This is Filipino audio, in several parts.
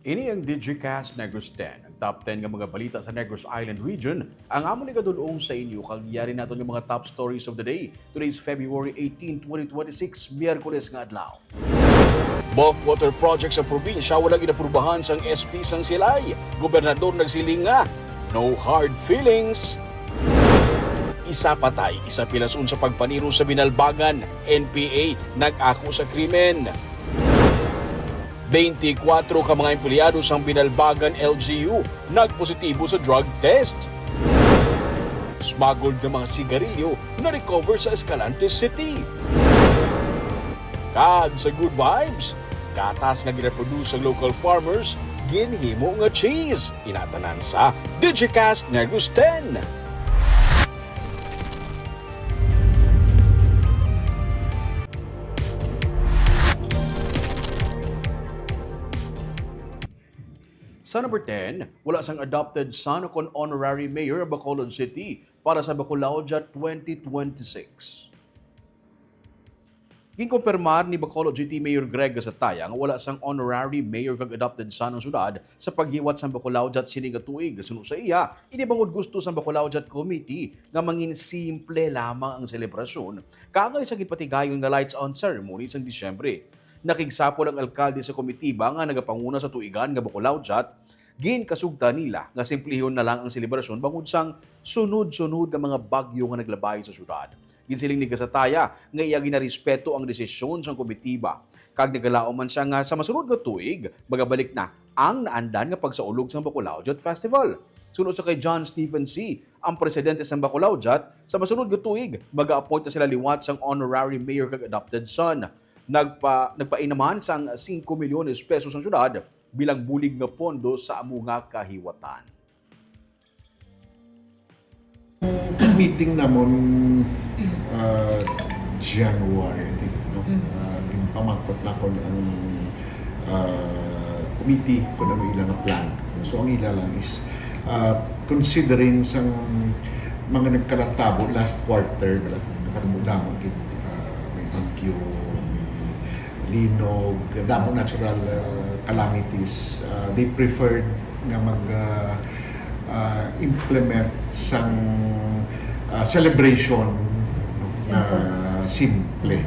Ini ang Digicast Negros 10, ang top 10 ng mga balita sa Negros Island region. Ang amon ni kadulong sa inyo, kagyari natin yung mga top stories of the day. Today is February 18, 2026, Miyerkules nga adlaw. Bulk water project sa probinsya walang inaprubahan sang SP sang Silay. Gobernador nagsiling nga, no hard feelings. Isa patay, isa pilason sa pagpaniro sa Binalbagan. NPA nag-ako sa krimen. 24 ka mga empleyado sang Binalbagan LGU nagpositibo sa drug test. Smuggled ng mga sigarilyo na recover sa Escalante City. Kag sa good vibes, gatas nga ginaproduce ng local farmers, ginhimo nga cheese. Inatanan sa Digicast Negros 10. Sa number 10, wala sang adopted son o kon honorary mayor of Bacolod City para sa Bacolod 2026. Ginkumpirmar ni Bacolod City Mayor Greg Gasataya nga wala sang honorary mayor kag adopted son ng syudad sa paghiwat sa Bacolod sining tuig. Suno sa iya, inibangod gusto sa Bacolod Committee nga mangin simple lamang ang selebrasyon kagay sa gipatigayon nga lights on ceremony sa Disyembre. Nakigsapol ang alkalde sa komitiba nga nagapanguna sa tuigan nga Bacolod, ginkasugta nila nga simplihon na lang ang selebrasyon bangod sang sunod-sunod nga mga bagyo nga naglabay sa syudad. Ginsiling ni Gasataya nga iya ginarespeto ang desisyon sang komitiba. Kag nagalaom man siya nga sa masunod nga tuig, magabalik na ang naandan nga pagsaulog sang Bacolod Festival. Sunod sa kay John Stephen C., ang presidente sang Bacolod, sa masunod nga tuig, mag-a-appoint na sila liwat sang honorary mayor kag adopted son. Nagpainaman sang 5 milyones pesos ang syudad bilang bulig nga pondo sa amo nga kahiwatan. Meeting namon January, no? Pamangkot na ko ang committee kung ano ilang plan. So ang ila lang is considering sang mga nagkalatabo last quarter, nakatamo-damo may bagyo, linog, damo natural calamities. They preferred nga implement sang celebration na simple.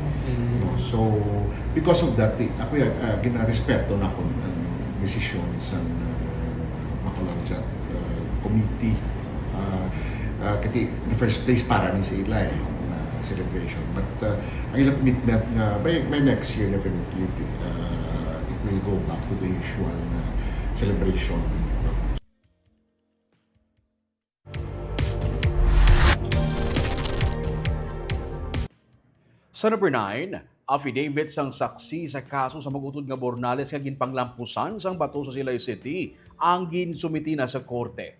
No? So, because of that, ako ginarespeto na ko ang desisyon sa Bacolod committee. Kasi in the first place, para ni sila celebration. But ang ilang commitment nga by next year definitely it will go back to the usual celebration. Sa number 9, affidavit sang saksi sa kaso sa magutod nga Bornales nga ginpanglampusan sang bato sa Silay City ang ginsumiti na sa korte.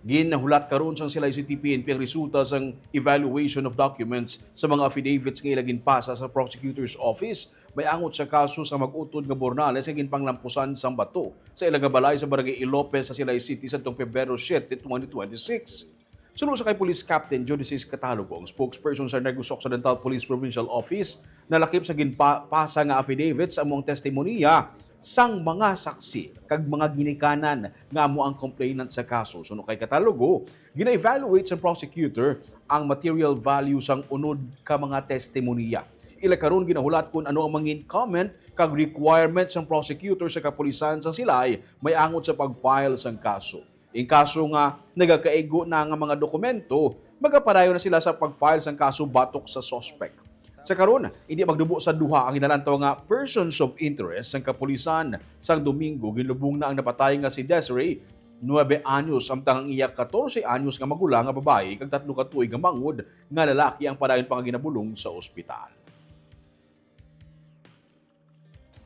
Ginahulat karon sang Silay City PNP ang resulta sang evaluation of documents sa mga affidavits nga ilagin pasa sa prosecutor's office may angot sa kaso sa mag-utod nga Bornales nga ginpanglampusan sang bato sa ilang balay sa barangay Ilopez sa Silay City sa Pebrero 7, 2026. Sunod sa kay Police Captain Judicis Catalogo, ang spokesperson sa Negros Occidental Police Provincial Office, nalakip sa ginpasa nga affidavits among testimonya sang mga saksi kag mga ginikanan nga amo ang complainant sa kaso. Sunod kay Catalogo, gina-evaluate sa prosecutor ang material value sang unod ka mga testimonya. Ila karon ginahulat kung ano ang mangin comment kag requirements sang prosecutor sa kapulisan sang Silay may angot sa pag-file sang kaso. In kaso nga nagakaigo na nga mga dokumento, magapadayon na sila sa pag-file sang kaso batok sa suspect. Sa karon, hindi magdubo sa duha ang inalantaw nga persons of interest sang kapulisan. Sang Domingo, ginlubong na ang napatay nga si Desiree, 9 anyos, samtang ang iya 14 anyos nga magulang nga babae, kag 3 ka tuig nga mangod nga lalaki ang padayon pa nga ginabulong sa ospital.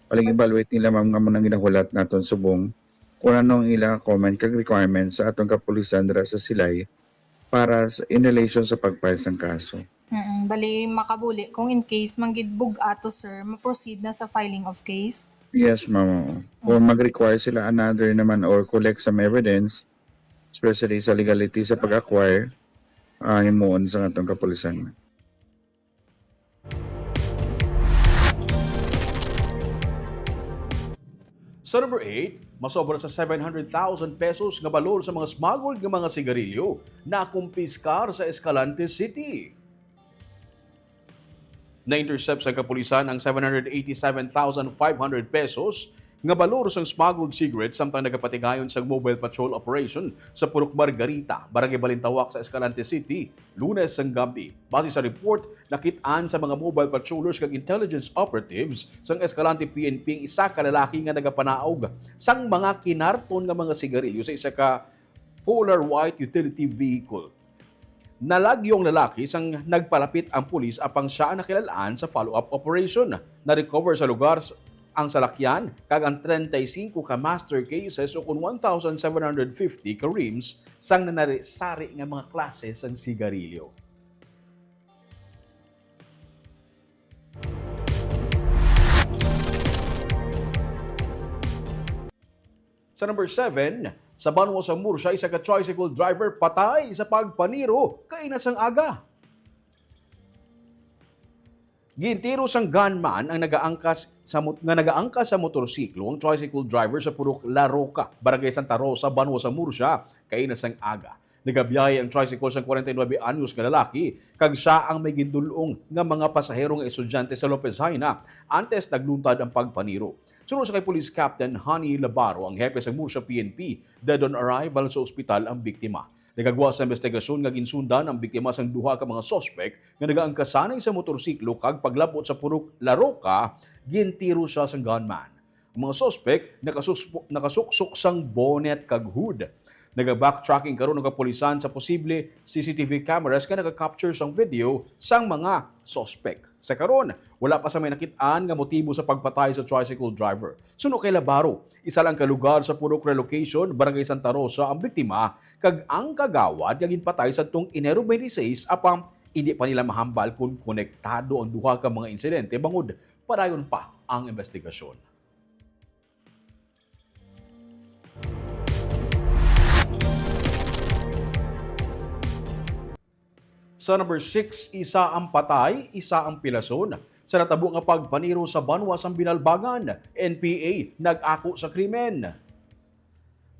Paling evaluate nila ma'am nga manang ginahulat naton subong kung anong ilang comment kag requirements sa atong kapulisan dira sa Silay para in relation sa pag-file sang kaso. Bali makabuli kung in case manggidbug ato sir, ma-proceed na sa filing of case. Yes, ma'am. Kung mag-require sila another naman or collect some evidence, especially sa legality sa pag-acquire, himuon sa atong kapulisan. Sa number 8, masobra sa 700,000 pesos nga balor sa mga smuggled nga mga sigarilyo na kumpiskar sa Escalante City. Na-intercept sa kapulisan ang 787,500 pesos nga balor sang smuggled cigarettes samtang nagapatigayon sa mobile patrol operation sa Purok Margarita, Barangay Balintawak sa Escalante City, Lunes sang gabi. Base sa report, nakit-an sa mga mobile patrollers kag intelligence operatives sang Escalante PNP isa ka lalaki nga nagapanaog sang mga kinarton nga mga sigarilyo sa isa ka polar white utility vehicle. Nalagyong lalaki sang nagpalapit ang pulis apang siya ang nakilalaan sa follow-up operation. Na-recover sa lugar ang salakyan kag ang 35 ka master cases o kung 1,750 ka rims sang nanari-sari nga mga klase sang sigarilyo. Sa number 7, sa Banwa sa Murcia, isa ka tricycle driver patay sa pagpaniro kay nasang aga. Gintiro sang gunman ang nagaangkas sa motorsiklo ang tricycle driver sa Purok La Roca, Barangay Santa Rosa, Banwa sa Murcia, kay nasang aga. Nagabiyahe ang tricycle sang 49 anyos nga lalaki kag siya ang may gindulong nga mga pasahero nga estudyante sa Lopez Haina antes nagluntad ang pagpaniro. Sunod sa kay Police Captain Honey Labaro, ang hepe sa Murcia PNP, dead on arrival sa ospital ang biktima. Nagagawa sa investigasyon nga ginsundan ang biktima sang duha ka mga sospek nga nagaangkasanay sa motorsiklo kag paglabot sa Purok La Roca, gintiro siya sang gunman. Ang mga sospek nakasuksok sang bonnet kag hood. Naga-backtracking karon ng kapulisan sa posible CCTV cameras nga naka-capture sang video sang mga sospek. Sa karon, wala pa sa may nakit-an nga motibo sa pagpatay sa tricycle driver. Suno kay Labaro, isa lang ka lugar sa Purok Relocation, Barangay Santa Rosa ang biktima kag ang kagawad nga ginpatay sa tong Enero 26 apang hindi pa nila mahambal kung konektado ang duha ka mga insidente bangod padayon pa ang investigasyon. Sa number 6, isa ang patay, isa ang pilason. Sa natabo nga pagpaniro sa Banwa sang Binalbangan, NPA nag-ako sa krimen.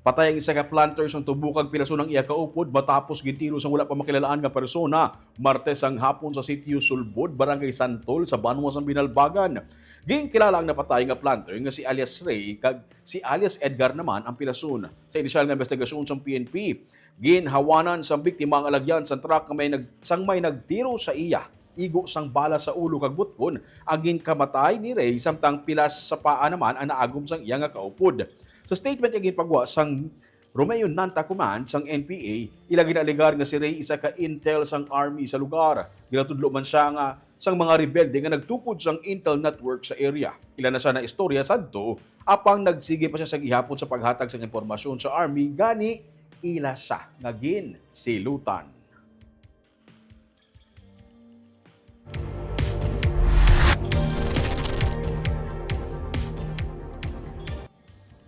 Patay ang isa ka planter sang tubukag pilason ng iya kaupod matapos gintiro sang wala pa makilalaan nga persona Martes ang hapon sa sitio Sulbod, Barangay Santol sa Banwa sang Binalbangan. Ginkilala ang napatay nga planter nga si alias Ray kag si alias Edgar naman ang pilason. Sa inisyal nga investigasyon sa PNP, ginhawanan sa biktima ang alagyan sa truck nga may nagtiro sa iya. Igo sang bala sa ulo kag butkon ang ginkamatay ni Ray samtang pilas sa paa naman ang naagom sang iya nga kaupod. Sa statement nga ginpagwa sang Romeo Nanta Command sang NPA, ila ginaligar nga si Ray isa ka intel sang army sa lugar. Ginatudlo man siya nga sang mga rebelde nga nagtukod sang intel network sa area. Ila na siya na istorya sadto apang nagsige pa siya sa gihapon sa paghatag sang impormasyon sa army gani ila siya nga ginsilutan.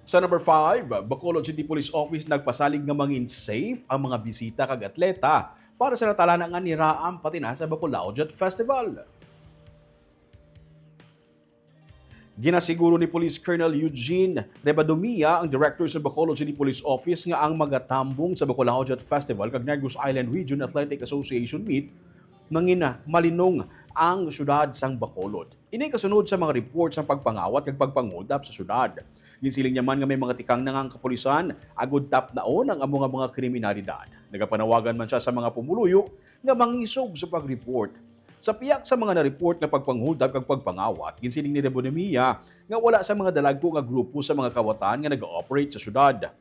Sa number 5, Bacolod City Police Office nagpasalig nga mangin safe ang mga bisita kag atleta para sa natalana nga niraam pati na sa Bacolod Jet Festival. Ginasiguro ni Police Colonel Eugene Rebadomia, ang director sa Bacolod City Police Office, nga ang magatambong sa Bacolod Jet Festival kag Negros Island Region Athletic Association meet mangina malinong ang syudad sang Bacolod. Ini kasunod sa mga reports ng pagpangawat kag pagpanghold up sa syudad. Ginsiling niya man nga may mga tikang nangang kapulisan agud tap naon ang among mga kriminalidad. Nagapanawagan man siya sa mga pumuluyo nga mangisog sa pag-report. Sa piyak sa mga na-report nga pagpanghold up kag pagpangawat, ginsiling ni Rebadomia nga wala sa mga dalagko nga grupo sa mga kawatan nga nag-ooperate sa syudad.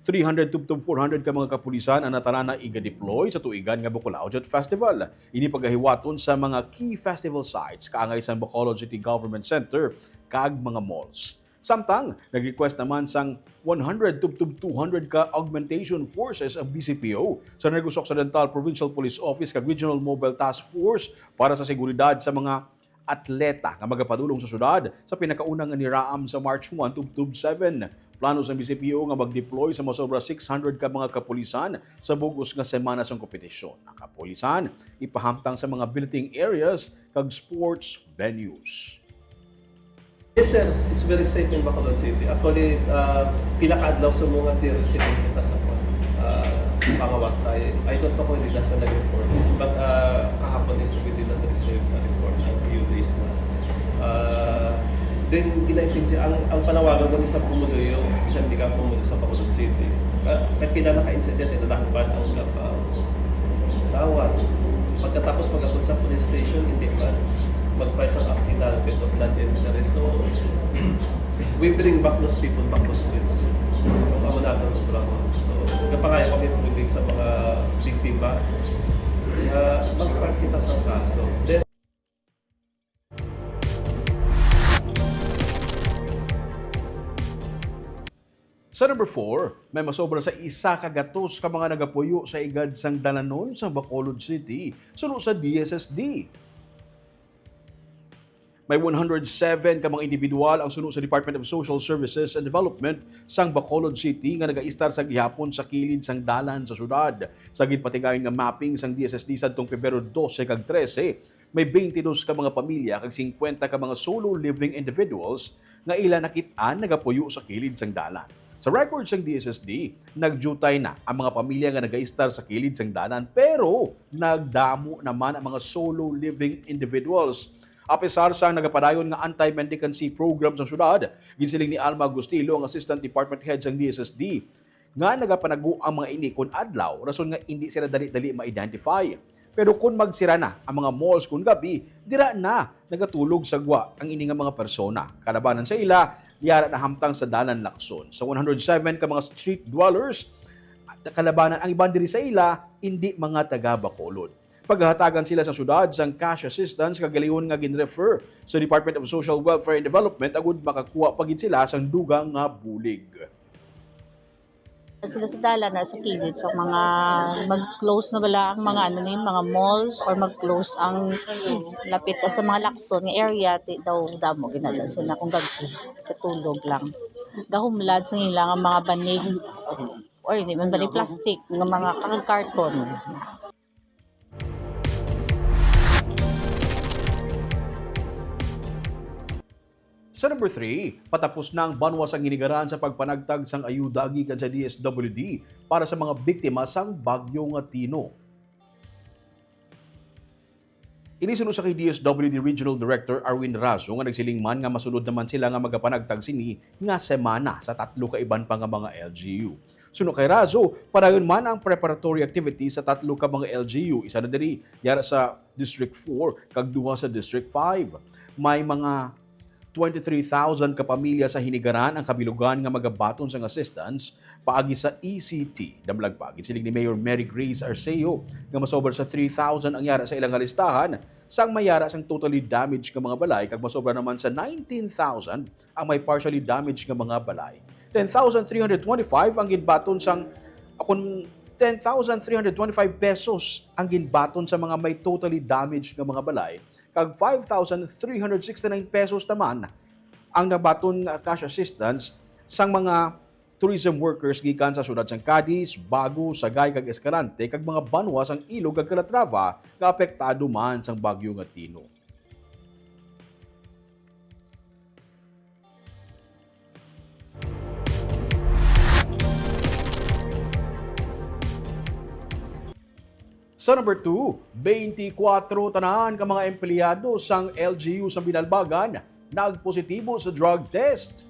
300 to 400 ka mga kapulisan ang natala na iga-deploy sa tuigan nga Bacolod Jet Festival. Ini pagahiwaton sa mga key festival sites kaangay sa Bacolod City Government Center kag mga malls. Samtang, nag-request naman sang 100 to 200 ka augmentation forces ang BCPO sa Negros Occidental Provincial Police Office kag Regional Mobile Task Force para sa seguridad sa mga atleta nga magapadulong sa syudad sa pinakaunang niraam sa March 1 to 7. Plano sa BCPO nga mag-deploy sa masobra 600 ka mga kapulisan sa bugos nga semana sa kompetisyon. Ang kapulisan ipahamtang sa mga billeting areas kag sports venues. Yes sir, it's very safe in Bacolod City. Actually, pinaka-adlaw sa mga zero incident kita sa pangawat tayo. I don't know kung hindi nasa nag-report. But kahapon is we did not receive a report a few days na. Then ginaitin siya, ang panawagan ko ni sa Pumuloyo, isang hindi ka Pumuloyo sa Bacolod City. Kaya pinaka-incident, ito nakapad ang tawad. Pagkatapos mag-apod sa police station, hindi pa mag-price ang affidavit of non-injury. So, we bring back those people back to streets. Ang amo natin ng trabaho. So, kapangaya kami pumundig sa mga biktima. Mag-part kita sa kaso. Then, Sa number 4, may masobra sa isa kagatos ka mga nagapuyo sa igad sang dalanon sa Bacolod City, suno sa DSSD. May 107 ka mga individual ang suno sa Department of Social Services and Development sang Bacolod City nga nagaistar sa gihapon sa kilid sang dalan sa syudad. Sa gitpatigayon nga mapping sang DSSD sadtong Pebrero 12 kag 13, may 22 ka mga pamilya kag 50 ka mga solo living individuals nga ila nakit-an nagapuyo sa kilid sang dalan. Sa record sang DSSD, nagjutay na ang mga pamilya nga nagaistar sa kilid sang dalan pero nagdamo naman ang mga solo living individuals. Apesar sa nagapadayon nga anti-mendicancy program sa syudad, ginsiling ni Alma Agustilo, ang Assistant Department Head sang DSSD, nga nagapanago ang mga ini kun adlaw, rason nga hindi sila dali-dali ma-identify. Pero kung magsira na ang mga malls kun gabi, dira na nagatulog sa gwa ang ini nga mga persona. Kalabanan sa ila, yara na hamtang sa dalan Lacson. Sa 107 ka mga street dwellers, kalabanan ang iban diri sa ila, hindi mga taga Bacolod. Paghahatagan sila sa syudad sang cash assistance kagaliyon nga ginrefer sa Department of Social Welfare and Development agud makakuha pagid sila sang dugang nga bulig. Sila sa dalan na sa kilid sa mga mag-close na bala ang mga mga malls or mag-close ang lapit na sa mga Lacson nga area daw damo ginada sila kung katulog lang. Gahumlad sa nila nga mga banig or hindi man banig plastic nga mga karton. Sa number 3, patapos na ang banwas ang ginigaran sa pagpanagtag sang ayuda gikan sa DSWD para sa mga biktima sang Bagyo nga Tino. Inisunod sa kay DSWD Regional Director Arwin Razo nga nagsiling man nga masulod naman sila nga magapanagtag sini nga semana sa 3 ka iban pa nga mga LGU. Suno kay Razo, padayon man ang preparatory activities sa 3 ka mga LGU, isa na diri yara sa District 4 kag duha sa District 5. May mga 23,000 kapamilya sa hinigaran ang kabilugan nga magabaton sang assistance paagi sa ECT. Damlag pa, ginsiling ni Mayor Mary Grace Arceo nga masobra sa 3,000 ang yara sa ilang listahan sang mayara sang totally damaged nga mga balay kag masobra naman sa 19,000 ang may partially damaged nga mga balay. 10,325 ang ginbaton sang 10,325 pesos ang ginbaton sa mga may totally damaged nga mga balay kag 5,369 pesos naman ang nabaton cash assistance sang mga tourism workers gikan sa syudad sang Cadiz, Bago, Sagay kag Escalante kag mga banwa sang Ilog kag Calatrava nga apektado man sang Bagyo nga Tino. Sa number 2, 24 tanan ka mga empleyado sang LGU sa Binalbagan nagpositibo sa drug test.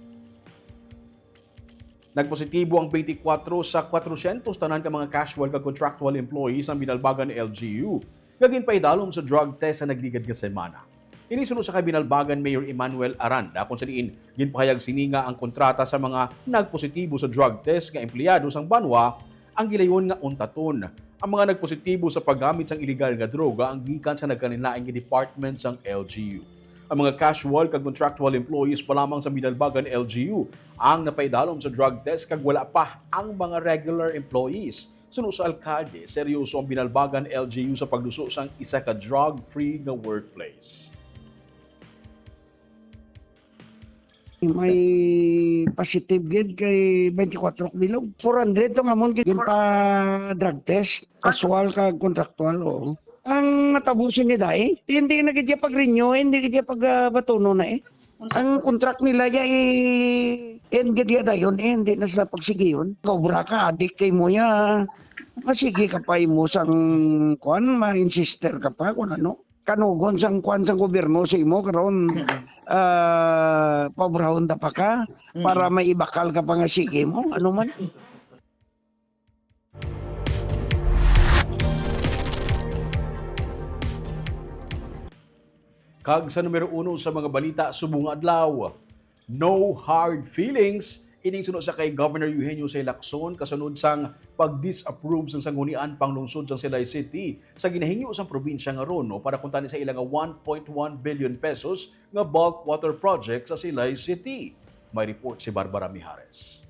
Nagpositibo ang 24 sa 400 tanan ka mga casual kag contractual employees sa Binalbagan LGU. Gagin pa idalom sa drug test sa nagligad nga semana. Inisunod sa Binalbagan Mayor Emmanuel Aranda kung saan ginpahayag sininga ang kontrata sa mga nagpositibo sa drug test nga empleyado sang banwa ang gilayon nga untaton. Ang mga nagpositibo sa paggamit sang illegal nga droga ang gikan sa nagkanilaing department sang LGU. Ang mga casual kag contractual employees pa lamang sa Binalbagan LGU ang napaidalom sa drug test kag wala pa ang mga regular employees. Suno sa alkalde, seryoso ang Binalbagan LGU sa pagluso sang isa ka drug-free nga workplace. May positive gid kay 24 bilog. 400 to ngamon gid pa drug test, casual kag contractual o. Ang natabusin ni dai, hindi na gid pag-renew, hindi gid pag batuno na eh. Ang contract nila end gadi dayon, hindi na sila pagsige yun. Cobra ka, adik kay mo ya. Masige ka pa mo sang kuan, ma-insister ka pa kung ano. Kanugon sang kuan sang gobyerno sa imo karon pabrahon da pa ka para maibakal ka pa nga sige mo, ano man. Kag sa numero 1 sa mga balita subong adlaw. No hard feelings ining sunod sa kay Governor Eugenio C. Lacson kasunod sang pag-disapprove sang sanggunian panglungsod sa Silay City sa ginahingyo sang probinsya nga Rono para kuntani sa ilang 1.1 billion pesos nga bulk water project sa Silay City. May report si Barbara Mijares.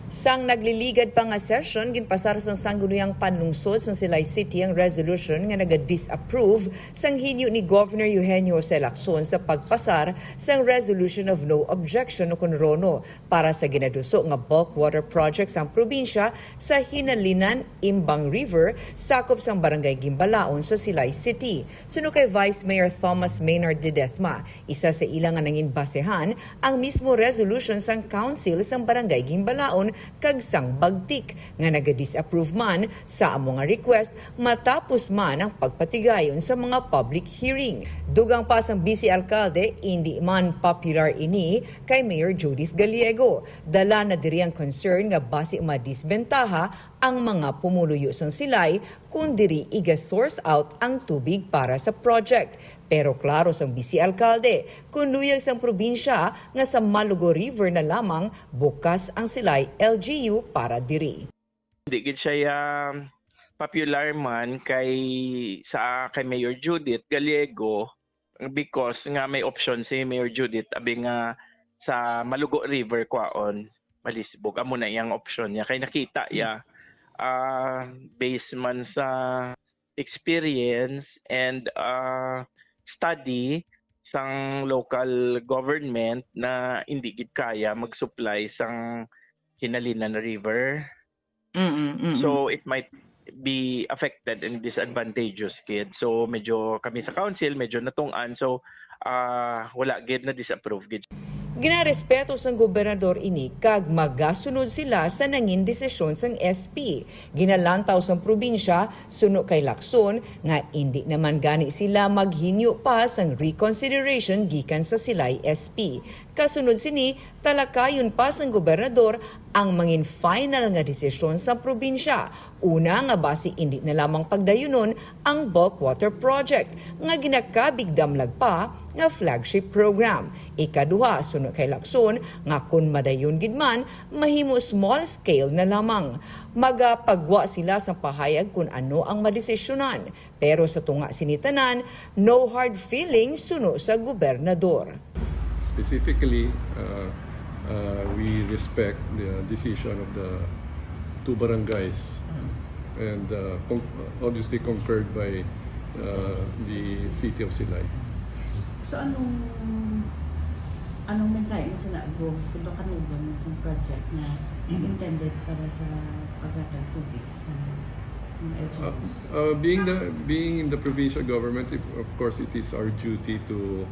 Sang nagliligad pa nga session, ginpasar sang sangguniang panlungsod sa Silay City ang resolution nga naga-disapprove sang hinyo ni Governor Eugenio C. Lacson sa pagpasar sang resolution of no objection o kunrono para sa ginaduso nga bulk water project sang probinsya sa Hinalinan, Imbang River, sakop sang barangay Gimbalaon sa Silay City. Suno kay Vice Mayor Thomas Maynard Ledesma, isa sa ilang nga nangin basehan ang mismo resolution sang council sang barangay Gimbalaon kag sang bagtik nga naga-disapprove man sa among nga request matapos man ang pagpatigayon sa mga public hearing. Dugang pa sang Vice Alcalde, hindi man popular ini kay Mayor Judith Gallego. Dala na diri ang concern nga base madisbentaha ang mga pumuluyo sang Silay kung diri iga-source out ang tubig para sa project. Pero klaro sang Vice Alcalde, kung luyag sang probinsya nga sa Malugo River na lamang bukas ang Silay LGU para diri. Hindi gid siya popular man kay Mayor Judith Gallego because nga may option si Mayor Judith abi nga sa Malugo River kwaon malisbog amo na iyang option niya kay nakita ya based man sa experience and study sang local government na hindi gid kaya mag-supply sang Hinalinan River. So it might be affected and disadvantageous kid. So medyo kami sa council medyo natungan so wala gid na disapprove gid. Ginarespeto sang gobernador ini kag magasunod sila sa nangin desisyon sang SP. Ginalantaw sang probinsya suno kay Lacson nga hindi naman gani sila maghinyo pa sang reconsideration gikan sa Silay SP. Kasunod sini talakayon pa sang gobernador ang mangin final nga desisyon sa probinsya. Una nga base hindi na lamang pagdayunon ang bulk water project nga ginakabigdamlag pa nga flagship program. Ikaduha suno kay Lacson nga kun madayon gid man mahimo small scale na lamang. Magapagwa sila sa pahayag kung ano ang madesisyonan. Pero sa tunga sinitanan, no hard feelings suno sa gobernador. Specifically, we respect the decision of the two barangays and obviously concurred by the City of Silay. So anong mensahe mo sa naagos kung kanuban mo sa project na intended para sa pagratag tubig sa being in the provincial government, of course, it is our duty to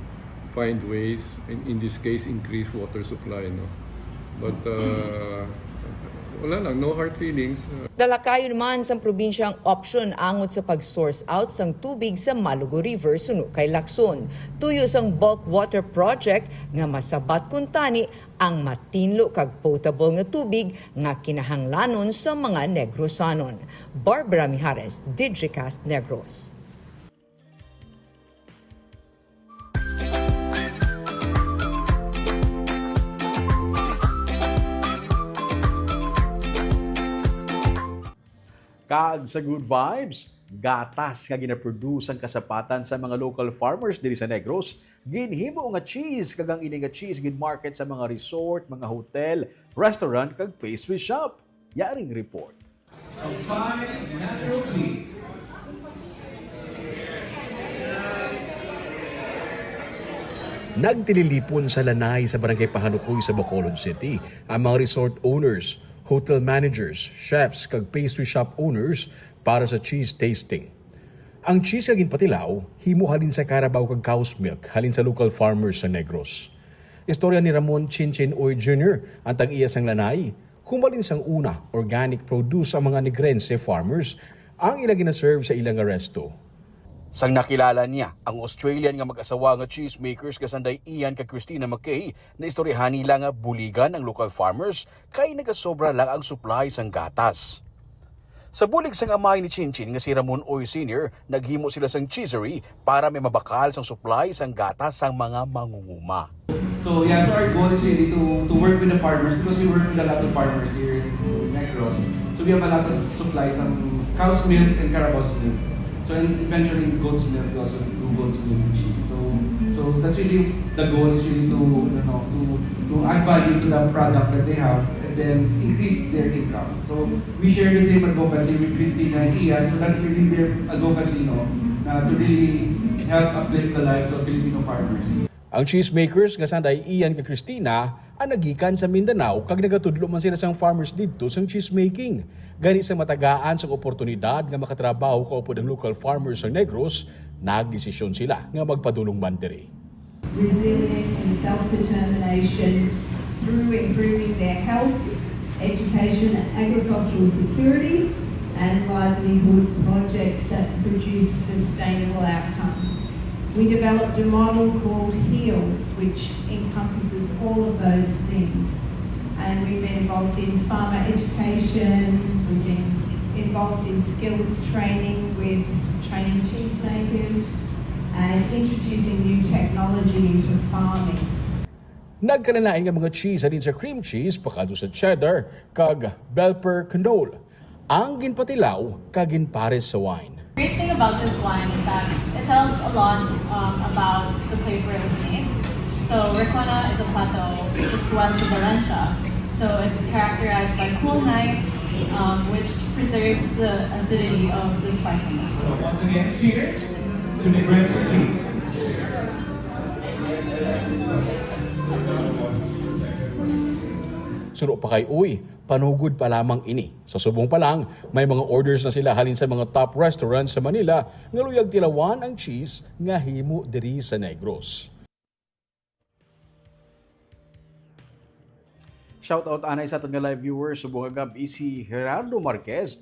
find ways, in this case, increase water supply. No? But wala lang, no hard feelings. Dalakayon man sa probinsyang option angot sa pag-source out sang tubig sa Malugo River suno kay Lacson. Tuyo sang bulk water project nga masabat kun tani ang matinlo kag potable nga tubig nga kinahanglanon sa mga Negrosanon. Barbara Mijares, Digicast Negros. Kag sa good vibes, gatas nga ginaproduce ang kasapatan sa mga local farmers diri sa Negros, ginhimo nga cheese kag ang ini nga cheese gin-market sa mga resort, mga hotel, restaurant kag pastry shop. Yaring report. Natural cheese. Nagtililipon sa lanay sa Barangay Pahanukoy sa Bacolod City ang mga resort owners, hotel managers, chefs kag pastry shop owners para sa cheese tasting. Ang cheese kagin patilaw, himo halin sa Carabao kag cow's milk halin sa local farmers sa Negros. Istorya ni Ramon Chinchin Oy Jr. ang tag-iya sang lanay. Humalin sang una, organic produce ang mga Negrense farmers ang ilang gina-serve sa ilang aresto. Sang nakilala niya ang Australian nga mag-asawa nga cheesemakers kasanday Ian kag Christina McKay na istoryahan nila nga buligan ang local farmers kay nagasobra lang ang supply sang gatas. Sa bulig sang amay ni Chinchin nga si Ramon Oy Sr., naghimo sila sang cheesery para may mabakal sang supply sang gatas sang mga mangunguma. So our goal is really to work with the farmers because we work with a lot of farmers here in Negros. So we have a lot of supplies ng cow's milk and Carabao's milk. So eventually goat's milk, we also do goat's milk and cheese. So that's really the goal is really to add value to the product that they have and then increase their income. So we share the same advocacy with Christina and Ian. So that's really their advocacy to really help uplift the lives of Filipino farmers. Ang cheesemakers nga sanday Ian kag Christina ang nagikan sa Mindanao kag nagatudlo man sila sang farmers didto sang cheesemaking. Gani sa matagaan sang oportunidad nga makatrabaho kaupod ang local farmers sa Negros, nagdesisyon sila nga magpadulong man diri. Resilience and self-determination through improving their health, education, agricultural security, and livelihood projects that produce sustainable outcomes. We developed a model called HEALS, which encompasses all of those things. And we've been involved in farmer education, we've been involved in skills training with training cheesemakers, and introducing new technology into farming. Nagkalanain nga mga cheese halin sa cream cheese, pakado sa cheddar, kag bell pepper cannoli. Ang ginpatilaw kag ginpares sa wine. The great thing about this wine is that it tells a lot about the place where it was made. So Ricona is a plateau just west of Valencia. So it's characterized by cool nights, which preserves the acidity of the spikenard. So once again, cheers to the Negrense cheese. Suro pa kay uy, panugod pa lamang ini. Sa subong pa lang, may mga orders na sila halin sa mga top restaurants sa Manila nga luyag tilawan ang cheese nga himo diri sa Negros. Shoutout anay sa aton nga live viewers subong gabi si Gerardo Marquez.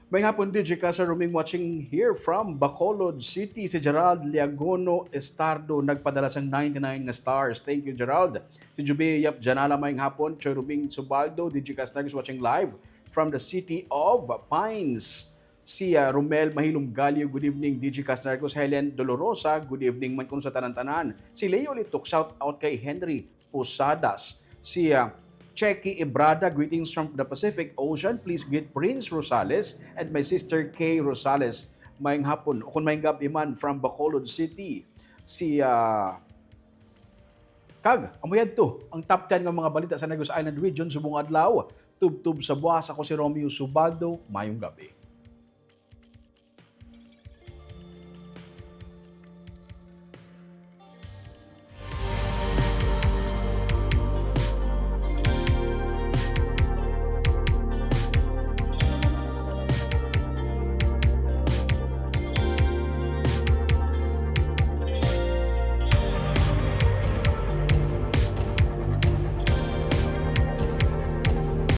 May hapon DJ ka sa rooming watching here from Bacolod City. Si Gerald Liagono Estardo nagpadala sang 99 na stars. Thank you, Gerald. Si Jube Yap Janala mayang hapon. Choy Rubing Subaldo, DJ Casnag is watching live from the city of Pines. Si Romel Mahilom Galio, good evening. DJ Casnargos, Helen Dolorosa, good evening man kung sa tanan-tanan. Si Leo Litok, shout out kay Henry Posadas. Si Checky Ibrada, greetings from the Pacific Ocean. Please greet Prince Rosales and my sister Kay Rosales. Mayang hapon, o kung mayang gabi man from Bacolod City. Si Kag, amoyad to. Ang top 10 ng mga balita sa Negros Island Region, subong adlaw. Tub-tub sa buwas. Ako si Romeo Subaldo. Mayong gabi.